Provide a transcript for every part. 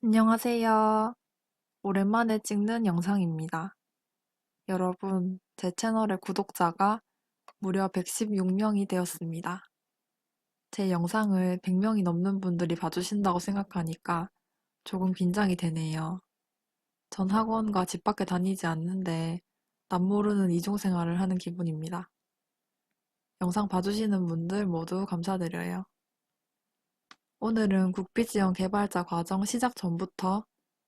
안녕하세요. 오랜만에 찍는 영상입니다. 여러분, 제 채널의 구독자가 무려 116명이 되었습니다. 제 영상을 100명이 넘는 분들이 봐주신다고 생각하니까 조금 긴장이 되네요. 전 학원과 집 밖에 다니지 않는데 남모르는 이중생활을 하는 기분입니다. 영상 봐주시는 분들 모두 감사드려요. 오늘은 국비지원 개발자 과정 시작 전부터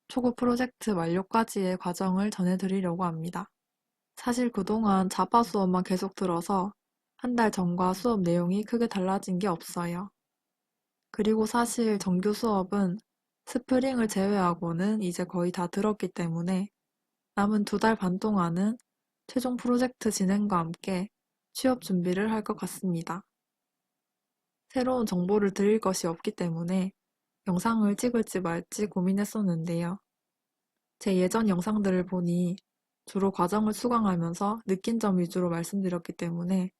초급 프로젝트 완료까지의 과정을 전해드리려고 합니다. 사실 그동안 자바 수업만 계속 들어서 한 달 전과 수업 내용이 크게 달라진 게 없어요. 그리고 사실 정규 수업은 스프링을 제외하고는 이제 거의 다 들었기 때문에 남은 2달 반 동안은 최종 프로젝트 진행과 함께 취업 준비를 할 것 같습니다. 새로운 정보를 드릴 것이 없기 때문에 영상을 찍을지 말지 고민했었는데요. 제 예전 영상들을 보니 주로 과정을 수강하면서 느낀 점 위주로 말씀드렸기 때문에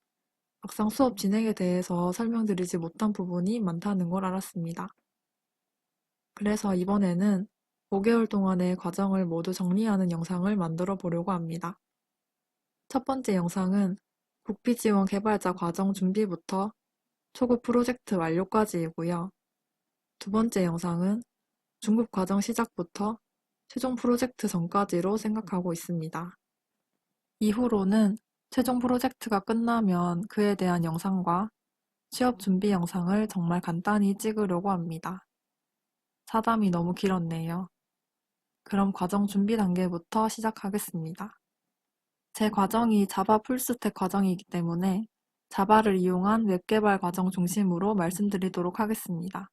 막상 수업 진행에 대해서 설명드리지 못한 부분이 많다는 걸 알았습니다. 그래서 이번에는 5개월 동안의 과정을 모두 정리하는 영상을 만들어 보려고 합니다. 첫 번째 영상은 국비지원 개발자 과정 준비부터 초급 프로젝트 완료까지이고요. 두 번째 영상은 중급 과정 시작부터 최종 프로젝트 전까지로 생각하고 있습니다. 이후로는 최종 프로젝트가 끝나면 그에 대한 영상과 취업 준비 영상을 정말 간단히 찍으려고 합니다. 사담이 너무 길었네요. 그럼 과정 준비 단계부터 시작하겠습니다. 제 과정이 자바 풀스택 과정이기 때문에 자바를 이용한 웹 개발 과정 중심으로 말씀드리도록 하겠습니다.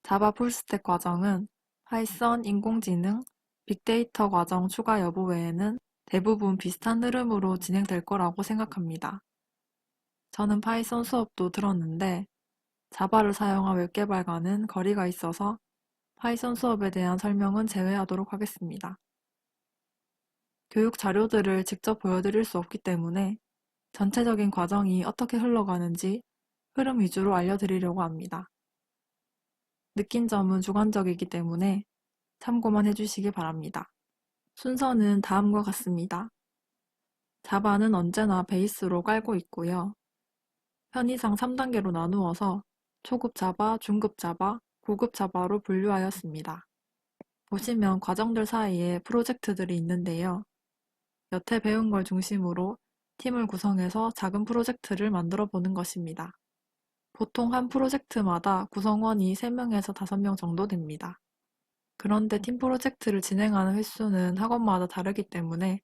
자바 풀스택 과정은 파이썬, 인공지능, 빅데이터 과정 추가 여부 외에는 대부분 비슷한 흐름으로 진행될 거라고 생각합니다. 저는 파이썬 수업도 들었는데 자바를 사용한 웹개발과는 거리가 있어서 파이썬 수업에 대한 설명은 제외하도록 하겠습니다. 교육 자료들을 직접 보여드릴 수 없기 때문에 전체적인 과정이 어떻게 흘러가는지 흐름 위주로 알려드리려고 합니다. 느낀 점은 주관적이기 때문에 참고만 해주시기 바랍니다. 순서는 다음과 같습니다. 자바는 언제나 베이스로 깔고 있고요. 편의상 3단계로 나누어서 초급 자바, 중급 자바, 고급 자바로 분류하였습니다. 보시면 과정들 사이에 프로젝트들이 있는데요. 여태 배운 걸 중심으로 팀을 구성해서 작은 프로젝트를 만들어 보는 것입니다. 보통 한 프로젝트마다 구성원이 3명에서 5명 정도 됩니다. 그런데 팀 프로젝트를 진행하는 횟수는 학원마다 다르기 때문에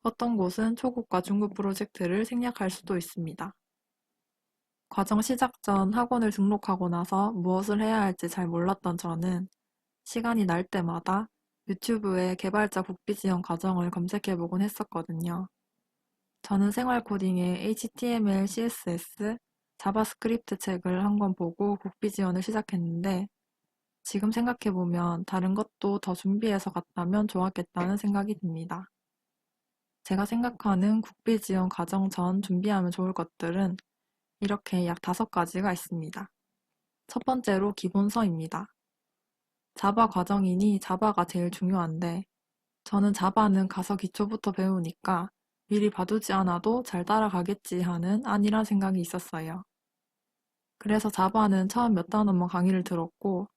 어떤 곳은 초급과 중급 프로젝트를 생략할 수도 있습니다. 과정 시작 전 학원을 등록하고 나서 무엇을 해야 할지 잘 몰랐던 저는 시간이 날 때마다 유튜브에 개발자 국비지원 과정을 검색해보곤 했었거든요. 저는 생활코딩의 HTML, CSS, 자바스크립트 책을 한 권 보고 국비지원을 시작했는데 지금 생각해보면 다른 것도 더 준비해서 갔다면 좋았겠다는 생각이 듭니다. 제가 생각하는 국비지원 과정 전 준비하면 좋을 것들은 이렇게 약 5가지가 있습니다. 첫 번째로 기본서입니다. 자바 과정이니 자바가 제일 중요한데 저는 자바는 가서 기초부터 배우니까 미리 봐두지 않아도 잘 따라가겠지 하는 안일한 생각이 있었어요. 그래서 자바는 처음 몇 단원만 강의를 들었고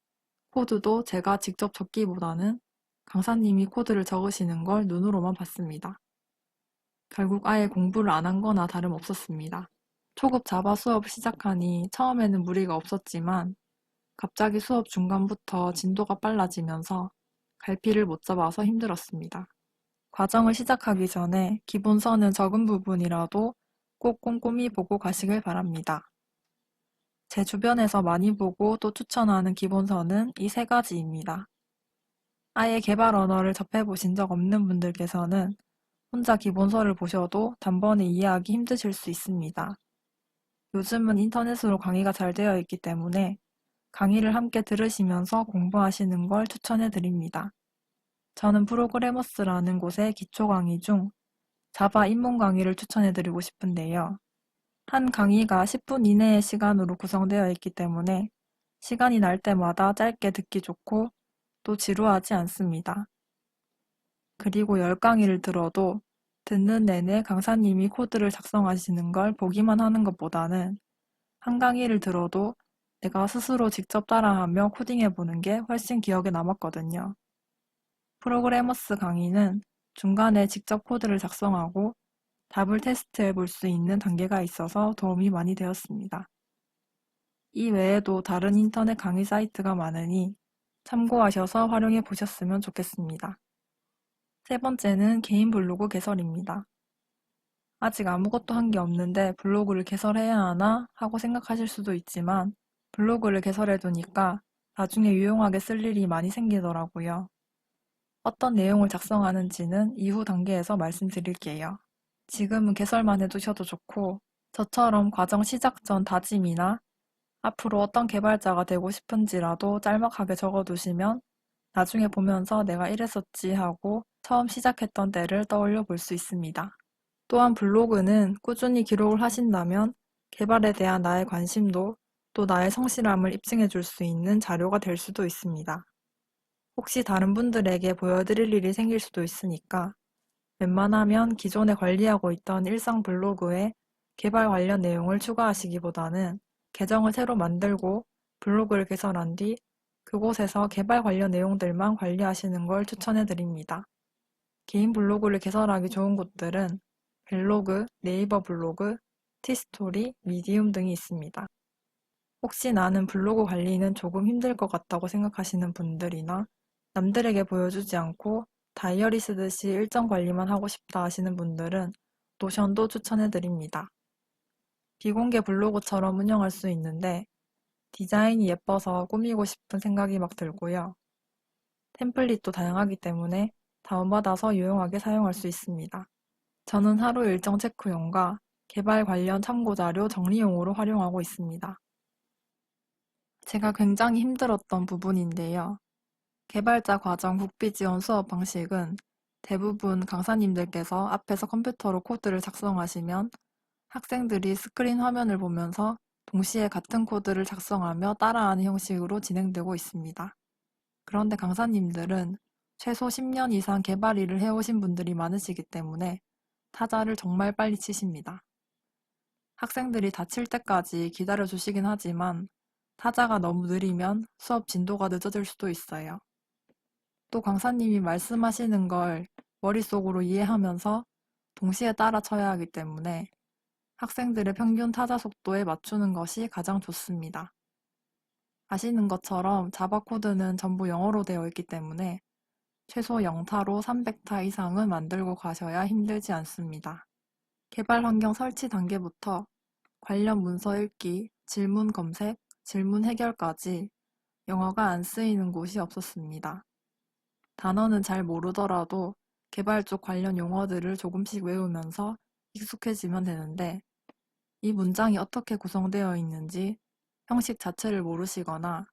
코드도 제가 직접 적기보다는 강사님이 코드를 적으시는 걸 눈으로만 봤습니다. 결국 아예 공부를 안 한 거나 다름없었습니다. 초급 자바 수업을 시작하니 처음에는 무리가 없었지만 갑자기 수업 중간부터 진도가 빨라지면서 갈피를 못 잡아서 힘들었습니다. 과정을 시작하기 전에 기본서는 적은 부분이라도 꼭 꼼꼼히 보고 가시길 바랍니다. 제 주변에서 많이 보고 또 추천하는 기본서는 이 3가지입니다. 아예 개발 언어를 접해보신 적 없는 분들께서는 혼자 기본서를 보셔도 단번에 이해하기 힘드실 수 있습니다. 요즘은 인터넷으로 강의가 잘 되어 있기 때문에 강의를 함께 들으시면서 공부하시는 걸 추천해 드립니다. 저는 프로그래머스라는 곳의 기초 강의 중 자바 입문 강의를 추천해 드리고 싶은데요. 한 강의가 10분 이내의 시간으로 구성되어 있기 때문에 시간이 날 때마다 짧게 듣기 좋고 또 지루하지 않습니다. 그리고 10강의를 들어도 듣는 내내 강사님이 코드를 작성하시는 걸 보기만 하는 것보다는 한 강의를 들어도 내가 스스로 직접 따라하며 코딩해보는 게 훨씬 기억에 남았거든요. 프로그래머스 강의는 중간에 직접 코드를 작성하고 답을 테스트해 볼 수 있는 단계가 있어서 도움이 많이 되었습니다. 이 외에도 다른 인터넷 강의 사이트가 많으니 참고하셔서 활용해 보셨으면 좋겠습니다. 세 번째는 개인 블로그 개설입니다. 아직 아무것도 한 게 없는데 블로그를 개설해야 하나 하고 생각하실 수도 있지만 블로그를 개설해 두니까 나중에 유용하게 쓸 일이 많이 생기더라고요. 어떤 내용을 작성하는지는 이후 단계에서 말씀드릴게요. 지금은 개설만 해두셔도 좋고 저처럼 과정 시작 전 다짐이나 앞으로 어떤 개발자가 되고 싶은지라도 짤막하게 적어두시면 나중에 보면서 내가 이랬었지 하고 처음 시작했던 때를 떠올려 볼 수 있습니다. 또한 블로그는 꾸준히 기록을 하신다면 개발에 대한 나의 관심도 또 나의 성실함을 입증해 줄 수 있는 자료가 될 수도 있습니다. 혹시 다른 분들에게 보여드릴 일이 생길 수도 있으니까 웬만하면 기존에 관리하고 있던 일상 블로그에 개발 관련 내용을 추가하시기보다는 계정을 새로 만들고 블로그를 개설한 뒤 그곳에서 개발 관련 내용들만 관리하시는 걸 추천해 드립니다. 개인 블로그를 개설하기 좋은 곳들은 벨로그, 네이버 블로그, 티스토리, 미디움 등이 있습니다. 혹시 나는 블로그 관리는 조금 힘들 것 같다고 생각하시는 분들이나 남들에게 보여주지 않고 다이어리 쓰듯이 일정 관리만 하고 싶다 하시는 분들은 노션도 추천해 드립니다. 비공개 블로그처럼 운영할 수 있는데 디자인이 예뻐서 꾸미고 싶은 생각이 막 들고요. 템플릿도 다양하기 때문에 다운받아서 유용하게 사용할 수 있습니다. 저는 하루 일정 체크용과 개발 관련 참고자료 정리용으로 활용하고 있습니다. 제가 굉장히 힘들었던 부분인데요. 개발자 과정 국비 지원 수업 방식은 대부분 강사님들께서 앞에서 컴퓨터로 코드를 작성하시면 학생들이 스크린 화면을 보면서 동시에 같은 코드를 작성하며 따라하는 형식으로 진행되고 있습니다. 그런데 강사님들은 최소 10년 이상 개발 일을 해오신 분들이 많으시기 때문에 타자를 정말 빨리 치십니다. 학생들이 다칠 때까지 기다려주시긴 하지만 타자가 너무 느리면 수업 진도가 늦어질 수도 있어요. 또 강사님이 말씀하시는 걸 머릿속으로 이해하면서 동시에 따라 쳐야 하기 때문에 학생들의 평균 타자 속도에 맞추는 것이 가장 좋습니다. 아시는 것처럼 자바 코드는 전부 영어로 되어 있기 때문에 최소 0타로 300타 이상은 만들고 가셔야 힘들지 않습니다. 개발 환경 설치 단계부터 관련 문서 읽기, 질문 검색, 질문 해결까지 영어가 안 쓰이는 곳이 없었습니다. 단어는 잘 모르더라도 개발 쪽 관련 용어들을 조금씩 외우면서 익숙해지면 되는데 이 문장이 어떻게 구성되어 있는지 형식 자체를 모르시거나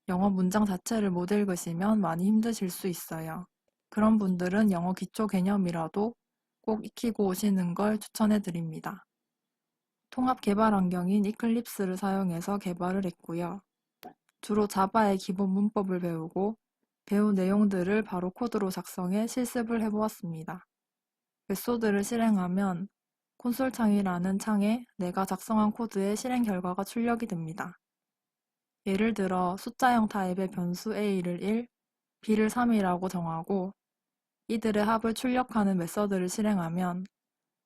영어 문장 자체를 못 읽으시면 많이 힘드실 수 있어요. 그런 분들은 영어 기초 개념이라도 꼭 익히고 오시는 걸 추천해 드립니다. 통합 개발 환경인 이클립스를 사용해서 개발을 했고요. 주로 자바의 기본 문법을 배우고 배운 내용들을 바로 코드로 작성해 실습을 해보았습니다. 메소드를 실행하면 콘솔 창이라는 창에 내가 작성한 코드의 실행 결과가 출력이 됩니다. 예를 들어 숫자형 타입의 변수 a를 1, b를 3이라고 정하고 이들의 합을 출력하는 메서드를 실행하면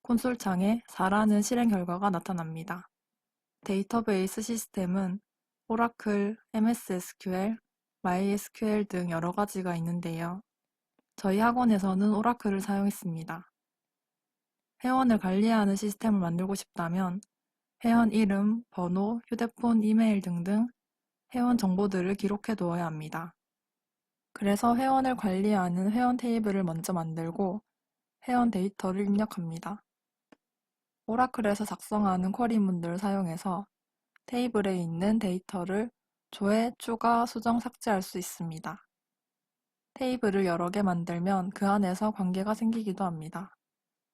콘솔 창에 4라는 실행 결과가 나타납니다. 데이터베이스 시스템은 오라클, MS SQL, MySQL 등 여러 가지가 있는데요. 저희 학원에서는 오라클을 사용했습니다. 회원을 관리하는 시스템을 만들고 싶다면 회원 이름, 번호, 휴대폰, 이메일 등등 회원 정보들을 기록해 두어야 합니다. 그래서 회원을 관리하는 회원 테이블을 먼저 만들고 회원 데이터를 입력합니다. 오라클에서 작성하는 쿼리문들을 사용해서 테이블에 있는 데이터를 조회, 추가, 수정, 삭제할 수 있습니다. 테이블을 여러 개 만들면 그 안에서 관계가 생기기도 합니다.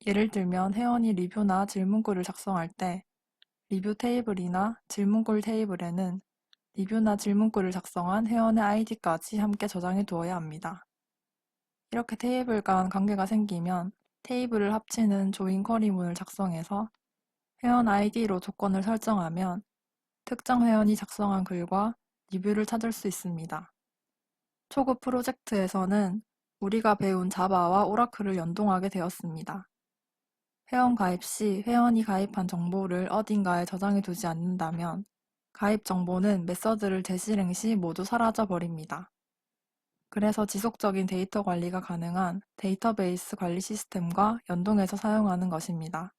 예를 들면 회원이 리뷰나 질문글을 작성할 때 리뷰 테이블이나 질문글 테이블에는 리뷰나 질문글을 작성한 회원의 아이디까지 함께 저장해 두어야 합니다. 이렇게 테이블 간 관계가 생기면 테이블을 합치는 조인 쿼리문을 작성해서 회원 아이디로 조건을 설정하면 특정 회원이 작성한 글과 리뷰를 찾을 수 있습니다. 초급 프로젝트에서는 우리가 배운 자바와 오라클을 연동하게 되었습니다. 회원 가입 시 회원이 가입한 정보를 어딘가에 저장해 두지 않는다면 가입 정보는 메서드를 재실행 시 모두 사라져 버립니다. 그래서 지속적인 데이터 관리가 가능한 데이터베이스 관리 시스템과 연동해서 사용하는 것입니다.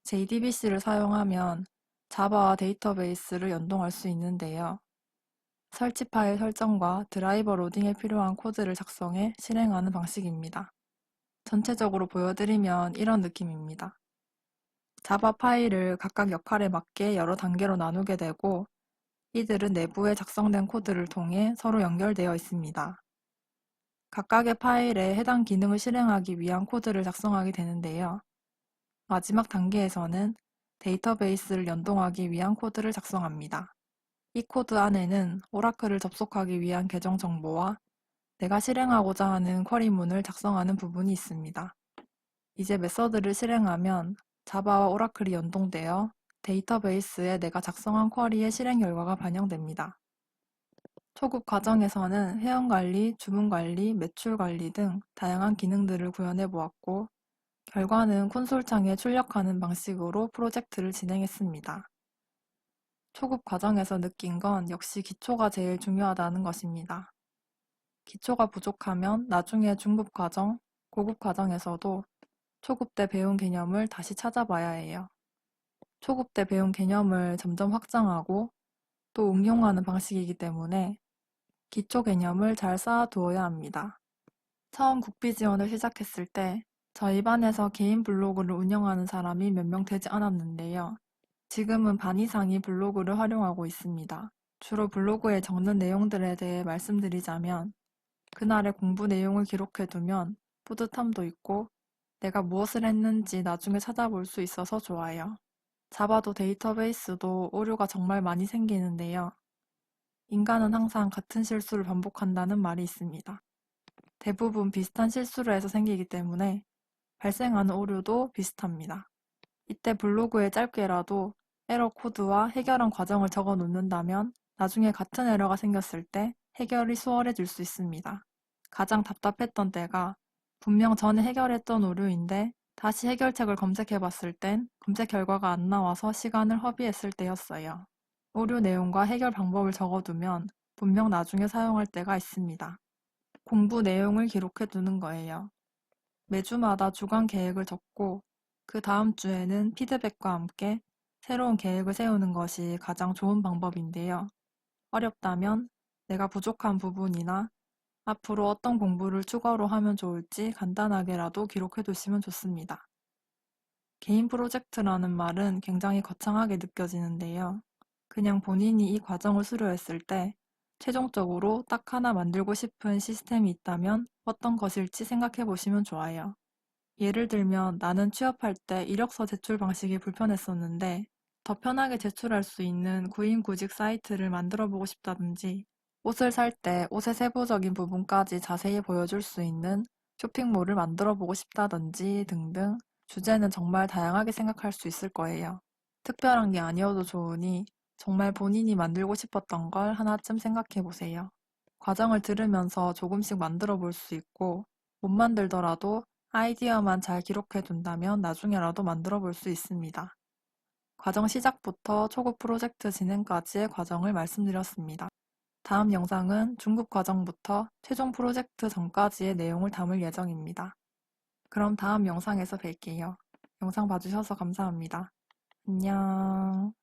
JDBC를 사용하면 자바와 데이터베이스를 연동할 수 있는데요. 설치 파일 설정과 드라이버 로딩에 필요한 코드를 작성해 실행하는 방식입니다. 전체적으로 보여드리면 이런 느낌입니다. 자바 파일을 각각 역할에 맞게 여러 단계로 나누게 되고 이들은 내부에 작성된 코드를 통해 서로 연결되어 있습니다. 각각의 파일에 해당 기능을 실행하기 위한 코드를 작성하게 되는데요. 마지막 단계에서는 데이터베이스를 연동하기 위한 코드를 작성합니다. 이 코드 안에는 오라클을 접속하기 위한 계정 정보와 내가 실행하고자 하는 쿼리문을 작성하는 부분이 있습니다. 이제 메서드를 실행하면 자바와 오라클이 연동되어 데이터베이스에 내가 작성한 쿼리의 실행 결과가 반영됩니다. 초급 과정에서는 회원관리, 주문관리, 매출관리 등 다양한 기능들을 구현해 보았고 결과는 콘솔 창에 출력하는 방식으로 프로젝트를 진행했습니다. 초급 과정에서 느낀 건 역시 기초가 제일 중요하다는 것입니다. 기초가 부족하면 나중에 중급 과정, 고급 과정에서도 초급 때 배운 개념을 다시 찾아봐야 해요. 초급 때 배운 개념을 점점 확장하고 또 응용하는 방식이기 때문에 기초 개념을 잘 쌓아두어야 합니다. 처음 국비 지원을 시작했을 때 저희 반에서 개인 블로그를 운영하는 사람이 몇 명 되지 않았는데요. 지금은 반 이상이 블로그를 활용하고 있습니다. 주로 블로그에 적는 내용들에 대해 말씀드리자면 그날의 공부 내용을 기록해두면 뿌듯함도 있고 내가 무엇을 했는지 나중에 찾아볼 수 있어서 좋아요. 자바도 데이터베이스도 오류가 정말 많이 생기는데요. 인간은 항상 같은 실수를 반복한다는 말이 있습니다. 대부분 비슷한 실수를 해서 생기기 때문에 발생하는 오류도 비슷합니다. 이때 블로그에 짧게라도 에러 코드와 해결한 과정을 적어 놓는다면 나중에 같은 에러가 생겼을 때 해결이 수월해질 수 있습니다. 가장 답답했던 때가 분명 전에 해결했던 오류인데 다시 해결책을 검색해 봤을 땐 검색 결과가 안 나와서 시간을 허비했을 때였어요. 오류 내용과 해결 방법을 적어두면 분명 나중에 사용할 때가 있습니다. 공부 내용을 기록해 두는 거예요. 매주마다 주간 계획을 적고 그 다음 주에는 피드백과 함께 새로운 계획을 세우는 것이 가장 좋은 방법인데요. 어렵다면 내가 부족한 부분이나 앞으로 어떤 공부를 추가로 하면 좋을지 간단하게라도 기록해 두시면 좋습니다. 개인 프로젝트라는 말은 굉장히 거창하게 느껴지는데요. 그냥 본인이 이 과정을 수료했을 때 최종적으로 딱 하나 만들고 싶은 시스템이 있다면 어떤 것일지 생각해 보시면 좋아요. 예를 들면 나는 취업할 때 이력서 제출 방식이 불편했었는데 더 편하게 제출할 수 있는 구인구직 사이트를 만들어 보고 싶다든지 옷을 살 때 옷의 세부적인 부분까지 자세히 보여줄 수 있는 쇼핑몰을 만들어 보고 싶다든지 등등 주제는 정말 다양하게 생각할 수 있을 거예요. 특별한 게 아니어도 좋으니 정말 본인이 만들고 싶었던 걸 하나쯤 생각해 보세요. 과정을 들으면서 조금씩 만들어 볼 수 있고 못 만들더라도 아이디어만 잘 기록해 둔다면 나중에라도 만들어 볼 수 있습니다. 과정 시작부터 초급 프로젝트 진행까지의 과정을 말씀드렸습니다. 다음 영상은 중급 과정부터 최종 프로젝트 전까지의 내용을 담을 예정입니다. 그럼 다음 영상에서 뵐게요. 영상 봐주셔서 감사합니다. 안녕.